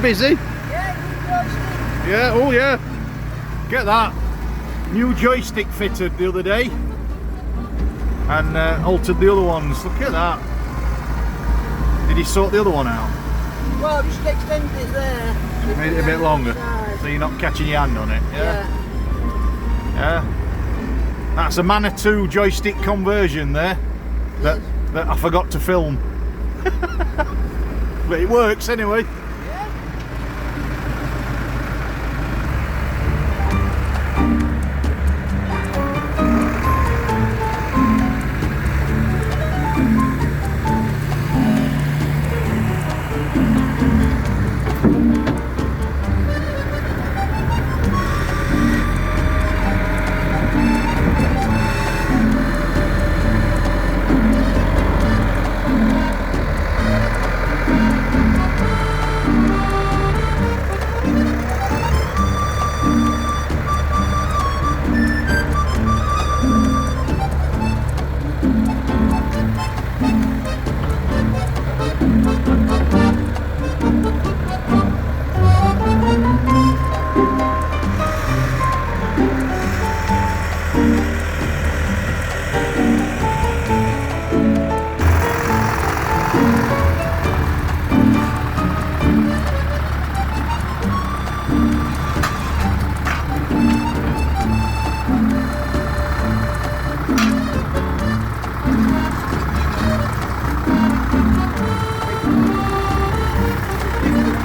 busy? Yeah, Yeah, oh yeah. Get that. New joystick fitted the other day. And altered the other ones. Look at that. Did he sort the other one out? well, just extended it there. Made it a bit longer. So you're not catching your hand on it. Yeah. Yeah. That's a Manitou joystick conversion there. That I forgot to film. But it works anyway.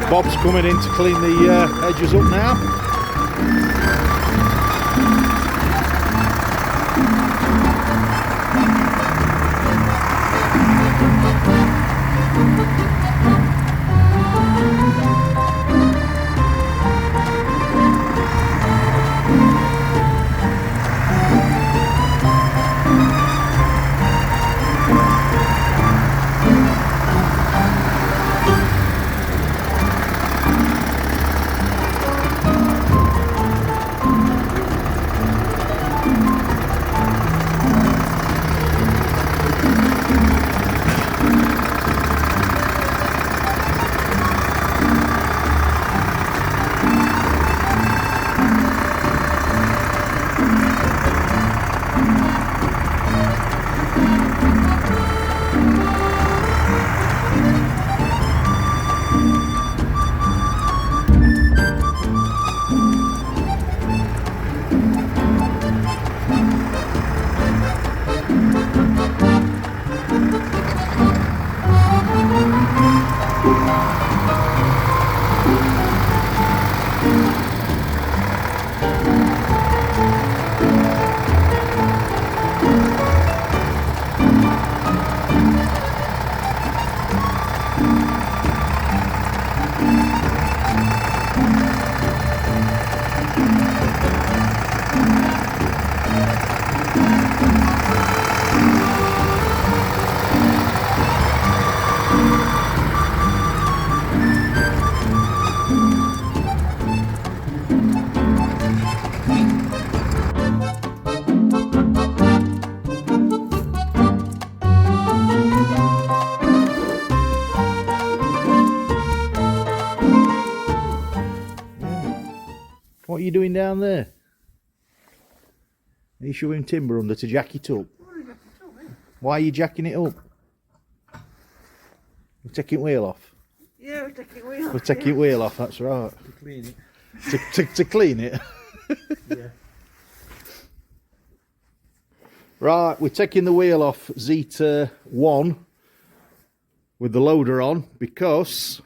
Bob's coming in to clean the edges up now. What are you doing down there? Are you shoving timber under to jack it up? Why are you jacking it up? We're taking wheel off. Yeah, we're taking wheel off. We're taking wheel off, that's right. To clean it. To clean it? Yeah. Right, we're taking the wheel off Zetor 1 with the loader on because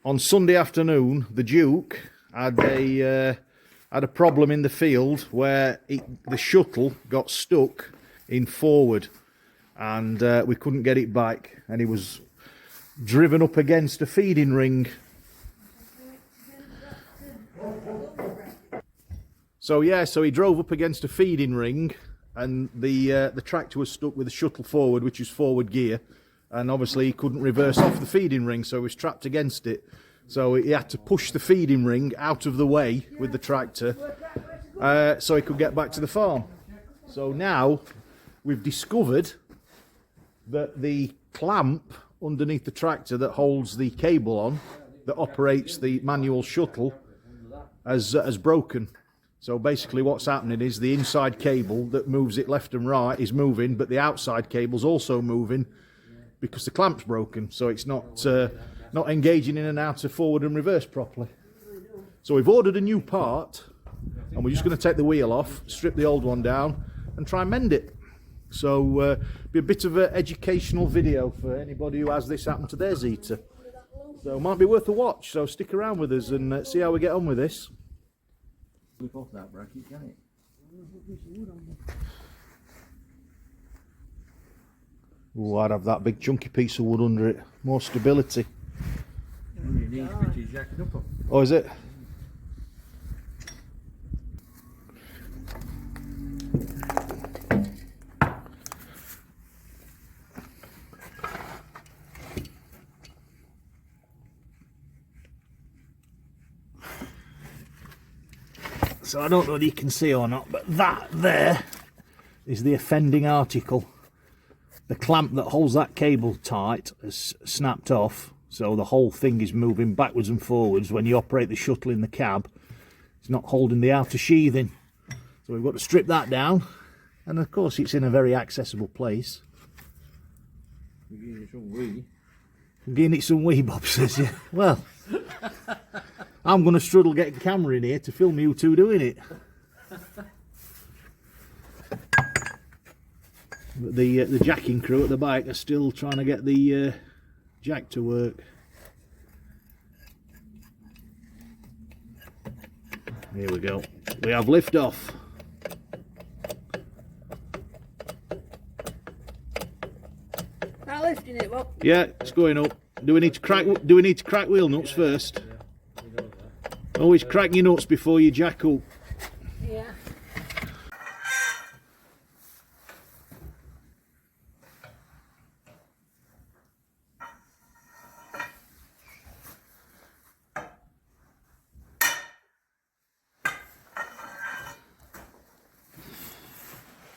on Sunday afternoon the Duke had a problem in the field where the shuttle got stuck in forward and we couldn't get it back, and he was driven up against a feeding ring. So he drove up against a feeding ring, and the tractor was stuck with the shuttle forward, which is forward gear, and obviously he couldn't reverse off the feeding ring, so he was trapped against it. So he had to push the feeding ring out of the way with the tractor so he could get back to the farm. So now we've discovered that the clamp underneath the tractor that holds the cable on that operates the manual shuttle has broken. So basically what's happening is the inside cable that moves it left and right is moving, but the outside cable's also moving because the clamp's broken, so it's not engaging in and out of forward and reverse properly. So we've ordered a new part, and we're just going to take the wheel off, strip the old one down, and try and mend it. So be a bit of an educational video for anybody who has this happen to their Zetor. So it might be worth a watch, so stick around with us and see how we get on with this. Flip off that bracket, can it? Oh, I'd have that big chunky piece of wood under it. More stability. Only needs bits jacking up on. Oh, is it? So I don't know whether you can see or not, but that there is the offending article. The clamp that holds that cable tight has snapped off, so the whole thing is moving backwards and forwards when you operate the shuttle in the cab. It's not holding the outer sheathing. So we've got to strip that down, and of course it's in a very accessible place. Giving it some wee. Giving it some wee, Bob says, yeah. Well, I'm going to struggle getting camera in here to film you two doing it. But the jacking crew at the bike are still trying to get the jack to work. Here we go. We have lift off. Not lifting it, Bob. Yeah, it's going up. Do we need to crack wheel nuts first? Always crack your nuts before you jack up. Yeah.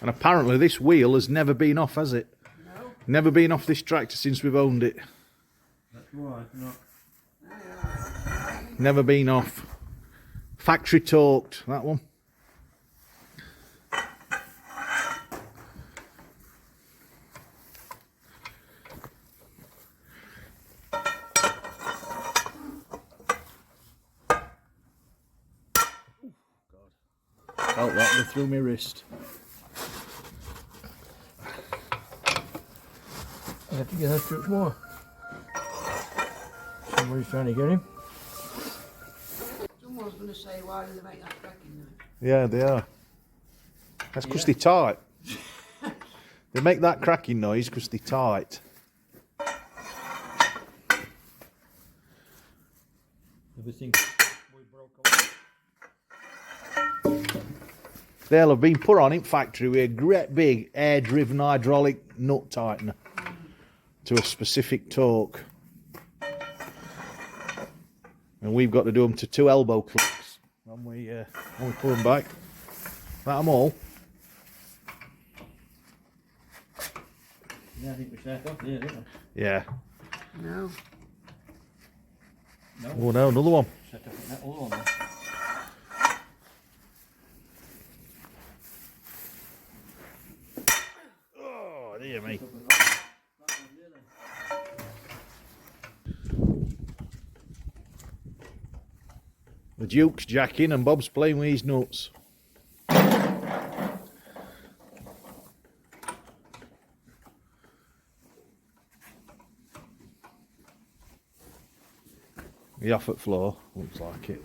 And apparently this wheel has never been off, has it? No. Never been off this tractor since we've owned it. That's why, not. Never been off. Factory torqued, that one. Felt that go through my wrist. I have to get that trip more. Somebody's trying to get him. Someone's going to say, why do they make that cracking noise? Yeah, they are. That's because they're tight. They make that cracking noise because they're tight. Everything we broke up. They'll have been put on in factory with a great big air-driven hydraulic nut tightener to a specific torque. And we've got to do them to 2 elbow clicks when we pull them back. That them all. Yeah, I think we set off there, didn't we? Yeah. No. No. Oh no, another one. Set off that all on there. Oh, dear me. The Duke's jacking and Bob's playing with his nuts. The off at floor, looks like it.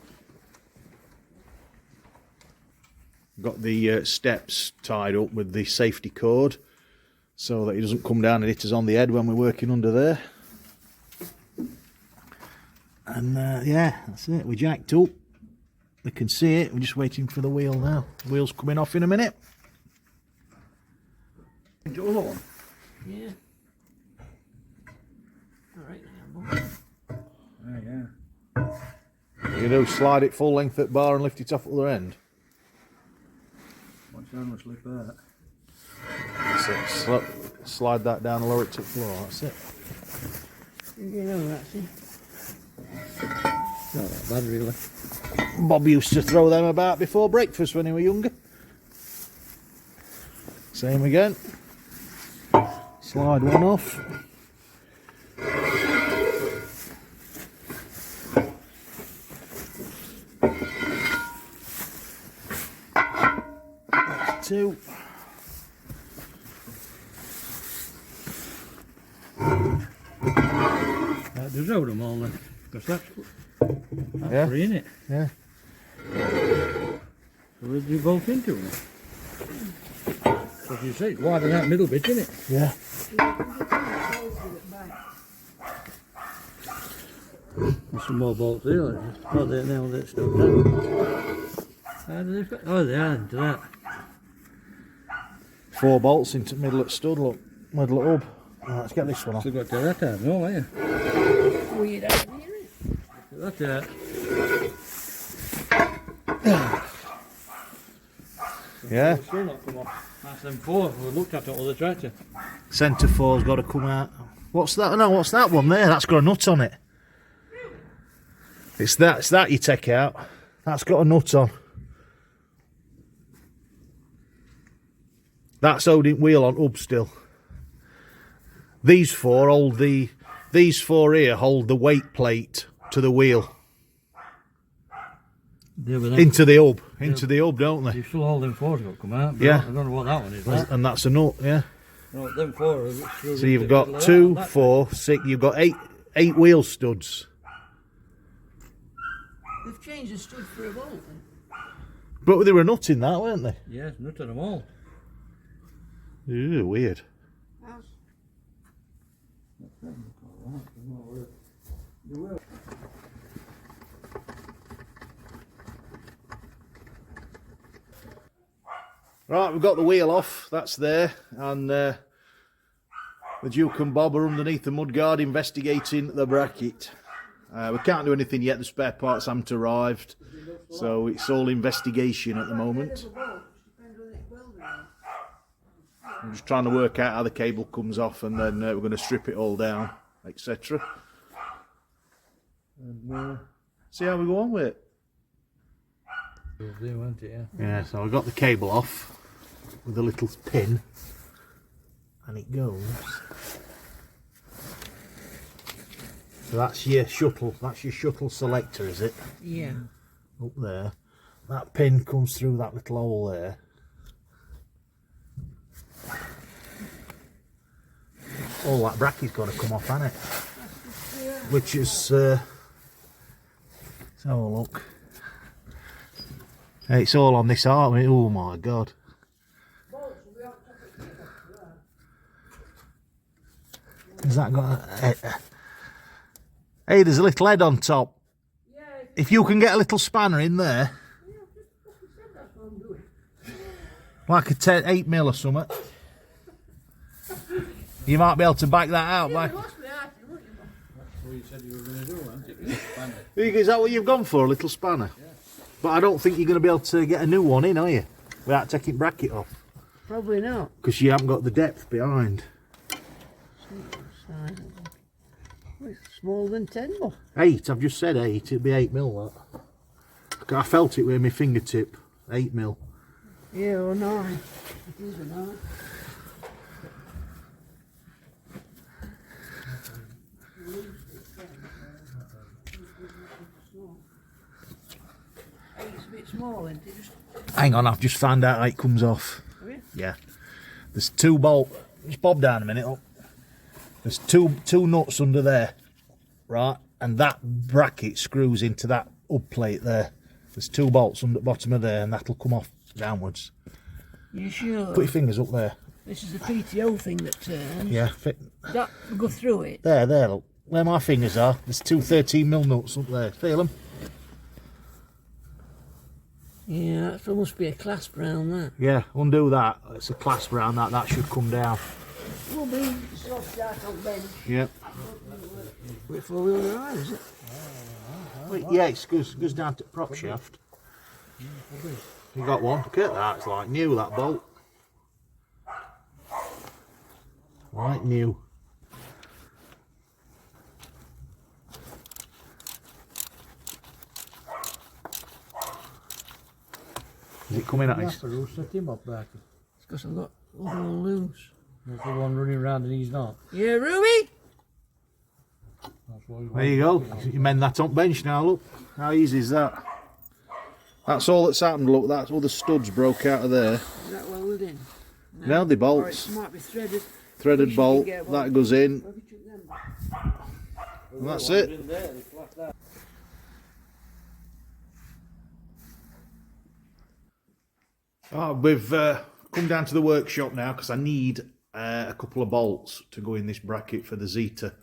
Got the steps tied up with the safety cord so that he doesn't come down and hit us on the head when we're working under there. And yeah, that's it. We jacked up. They can see it. We're just waiting for the wheel now. The wheel's coming off in a minute. Into the other one. Yeah. All right now, Bob. Oh, yeah. You do slide it full length at bar and lift it off at the other end. Watch down and slip that. That's it. Slide that down and lower it to the floor. That's it. You know, that's it. Not that bad, really. Bob used to throw them about before breakfast when he was younger. Same again. Slide one off. That's two. Just out them all then. Because that's Yeah. free, innit? Yeah. So we'll do both into them. As you say, it's wider that middle bit, isn't it? Yeah. There's some more bolts there. Oh, they're now they're stuck down. How do they fit? Oh, they are into that. 4 bolts into the middle of the stud, look. Middle of the hub. Right, let's get this one off. Still got to that out, no, are you? Weird out here, isn't it? That Yeah. Still not come off. That's them 4. We looked at it all the tractor. Centre 4's got to come out. What's that? No, what's that one there? That's got a nut on it. It's that you take out. That's got a nut on. That's holding wheel on hub still. These 4 hold these 4 here hold the weight plate to the wheel. Into the hub. Into the hub, don't they? You're still holding 4's got to come out. But Yeah. I don't know what that one is. That. And that's a nut, yeah. No, them 4 are So you've got 2, 4, 6, you've got 8 wheel studs. They've changed the stud for a bolt then. But they were nut in that, weren't they? Yes, nut on them all. Ew, weird. How's Right, we've got the wheel off, that's there, and the Duke and Bob are underneath the mudguard investigating the bracket. We can't do anything yet, the spare parts haven't arrived, so it's all investigation at the moment. I'm just trying to work out how the cable comes off, and then we're going to strip it all down, etc. And see how we go on with it. Yeah, so I got the cable off with a little pin, and it goes. So that's your shuttle. That's your shuttle selector, is it? yeah. Up there. That pin comes through that little hole there. All that bracket's got to come off, hasn't it? Which is. Let's have a look. It's all on this arm. Oh my god. Has that got a, hey, there's a little head on top. If you can get a little spanner in there, like a 8mm or something, you might be able to back that out. Yeah, Back. you lost me out, weren't you? That's what you said you were going to do, weren't it? Is that what you've gone for, a little spanner? Yeah. But I don't think you're going to be able to get a new one in, are you? Without taking bracket off. Probably not. Because you haven't got the depth behind. It's smaller than 10 more. 8, I've just said 8, it'd be 8mm that. I felt it with my fingertip, 8mm. Yeah, or 9. It is a 9. Eight's a bit small, isn't it? Just Hang on, I've just found out how it comes off. have you? Yeah. There's 2 bolt. Just bob down a minute. Up. There's two nuts under there, right? And that bracket screws into that hub plate there. There's 2 bolts under the bottom of there, and that'll come off downwards. You sure? Put your fingers up there. This is the PTO thing that turns. Yeah, That will go through it. there, look. Where my fingers are, there's 2 13mm nuts up there. Feel them? Yeah, there must be a clasp round that. Yeah, undo that. It's a clasp around that. That should come down. Will be soft out on bench. Yep. With 4-wheel drive, is it? Well, yeah, it goes down to the prop shaft. You got one? Look at that. It's like new, that bolt. Like new. Is it coming at us? Who set him up, Barty? It's because I've got other one loose. There's the one running around and he's not. Yeah, Ruby? That's why he's There you go. You mend that up bench now, look. How easy is that? That's all that's happened, look. That's all the studs broke out of there. Is that welded in? Now the Or bolts. it might be threaded. Threaded We bolt, should get one. that goes in. Where have you took them back? And that's it. In there, they flashed out. Oh, we've come down to the workshop now because I need a couple of bolts to go in this bracket for the Zetor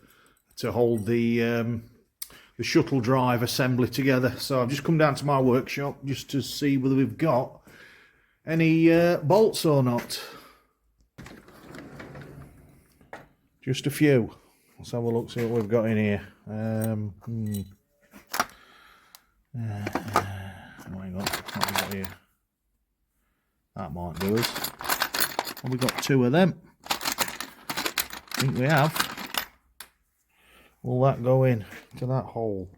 to hold the shuttle drive assembly together. So I've just come down to my workshop just to see whether we've got any bolts or not. Just a few. Let's have a look, see what we've got in here. Oh, hang on, what have we got here? That might do us. Well, we've got two of them. I think we have. Will that go in to that hole?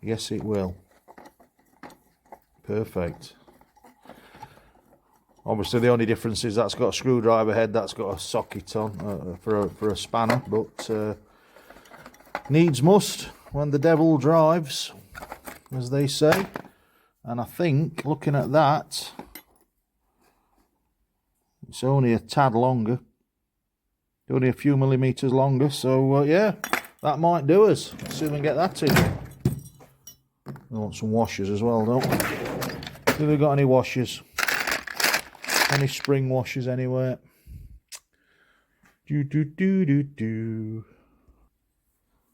Yes, it will. Perfect. Obviously, the only difference is that's got a screwdriver head, that's got a socket on for a spanner, but needs must when the devil drives, as they say. And I think, looking at that, it's only a tad longer, only a few millimetres longer, so yeah, that might do us. Let's see if we can get that in. We want some washers as well, don't we? See if we've got any washers. Any spring washers anywhere?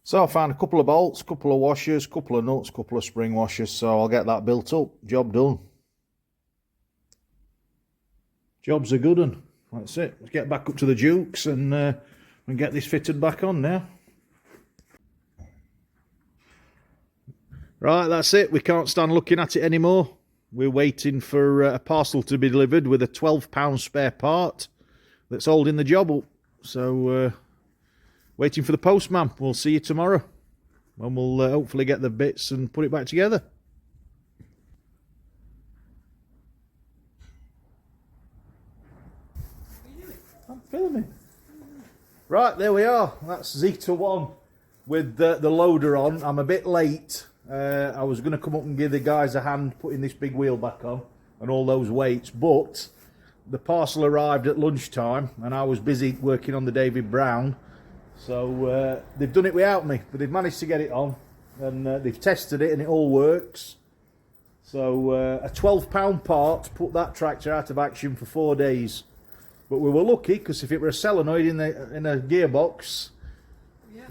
So I found a couple of bolts, couple of washers, couple of nuts, couple of spring washers, so I'll get that built up. Job done. Job's a good one. That's it. Let's get back up to the Dukes and get this fitted back on now. Right, that's it. We can't stand looking at it anymore. We're waiting for a parcel to be delivered with a £12 spare part that's holding the job up. So, waiting for the postman. We'll see you tomorrow. And we'll hopefully get the bits and put it back together. I'm filming. Right, there we are. That's Zetor 1 with the loader on. I'm a bit late. I was going to come up and give the guys a hand putting this big wheel back on and all those weights, but the parcel arrived at lunchtime and I was busy working on the David Brown, so they've done it without me, but they've managed to get it on and they've tested it and it all works. So a £12 part put that tractor out of action for 4 days, but we were lucky because if it were a solenoid in a gearbox,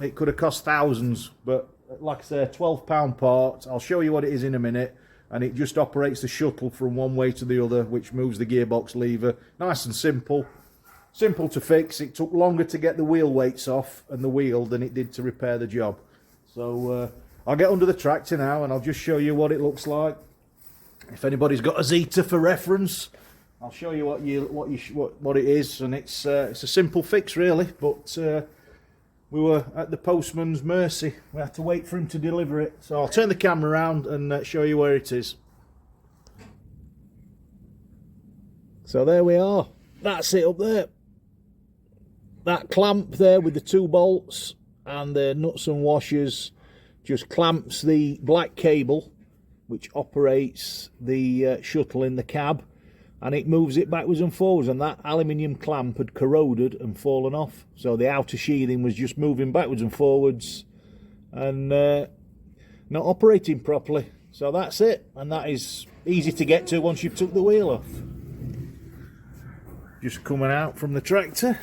it could have cost thousands. But like I say, a £12 part. I'll show you what it is in a minute, and it just operates the shuttle from one way to the other, which moves the gearbox lever. Nice and simple to fix. It took longer to get the wheel weights off and the wheel than it did to repair the job. So I'll get under the tractor now and I'll just show you what it looks like. If anybody's got a Zetor for reference, I'll show you what it is, and it's a simple fix really, but we were at the postman's mercy. We had to wait for him to deliver it. So I'll turn the camera around and show you where it is. So there we are. That's it up there. That clamp there with the 2 bolts and the nuts and washers just clamps the black cable which operates the shuttle in the cab, and it moves it backwards and forwards, and that aluminium clamp had corroded and fallen off, so the outer sheathing was just moving backwards and forwards and not operating properly. So that's it, and that is easy to get to once you've took the wheel off. Just coming out from the tractor,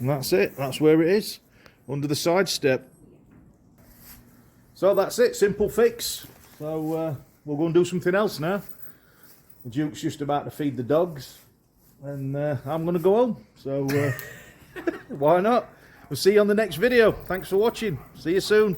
and that's it. That's where it is, under the side step. So that's it, simple fix. So we'll go and do something else now. The Duke's just about to feed the dogs, and I'm going to go home. So why not? We'll see you on the next video. Thanks for watching. See you soon.